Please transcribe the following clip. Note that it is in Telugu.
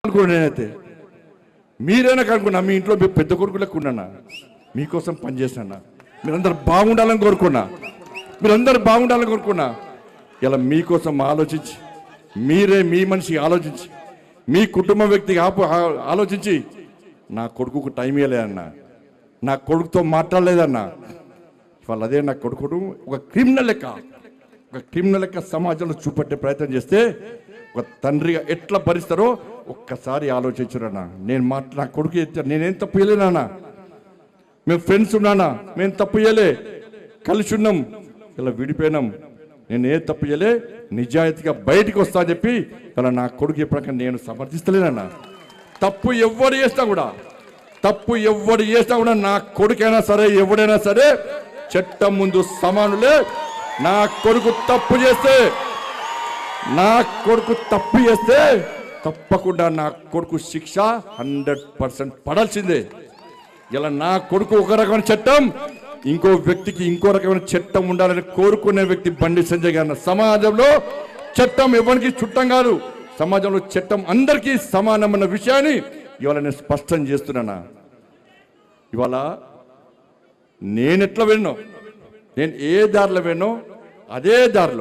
నేనైతే మీరైనా కనుక్కున్నా, మీ ఇంట్లో మీ పెద్ద కొడుకు లెక్క ఉన్నానా, మీకోసం పనిచేసినా, మీరందరూ బాగుండాలని కోరుకున్నా, మీరందరూ బాగుండాలని కోరుకున్నా. ఇలా మీకోసం ఆలోచించి, మీరే మీ మనిషి ఆలోచించి, మీ కుటుంబ వ్యక్తికి ఆలోచించి నా కొడుకుకు టైం ఇవ్వలేదన్నా, నా కొడుకుతో మాట్లాడలేదన్నా. ఇవాళ అదే నా కొడుకుడు ఒక క్రిమినల్ లెక్క సమాజంలో చూపెట్టే ప్రయత్నం చేస్తే ఒక తండ్రిగా ఎట్లా భరిస్తారో ఒక్కసారి ఆలోచించురన్నా. నా కొడుకు నేనేం తప్పు చేయలేనా, మేము ఫ్రెండ్స్ ఉన్నానా, మేము తప్పు చేయలే, కలిసి ఉన్నాం, ఇలా విడిపోయినాం, నేను ఏ తప్పు చేయలే, నిజాయితీగా బయటికి వస్తా అని చెప్పి ఇలా నా కొడుకు ఎప్పటికీ నేను సమర్థిస్తలేనన్నా. తప్పు ఎవరు చేసినా కూడా నా కొడుకైనా సరే ఎవడైనా సరే చట్టం ముందు సమానులే. నా కొడుకు తప్పు చేస్తే తప్పకుండా నా కొడుకు శిక్ష 100% పడాల్సిందే. ఇలా నా కొడుకు ఒక రకమైన చట్టం, ఇంకో వ్యక్తికి ఇంకో రకమైన చట్టం ఉండాలని కోరుకునే వ్యక్తి బండి సంజయ్ గారు. సమాజంలో చట్టం ఎవరికి చుట్టం కాదు, సమాజంలో చట్టం అందరికీ సమానమైన విషయాన్ని ఇవాళ నేను స్పష్టం చేస్తున్నానా. ఇవాళ నేను ఎట్లా వెళ్ళినో, నేను ఏ దారిలో వెళ్ళినో అదే దారిలో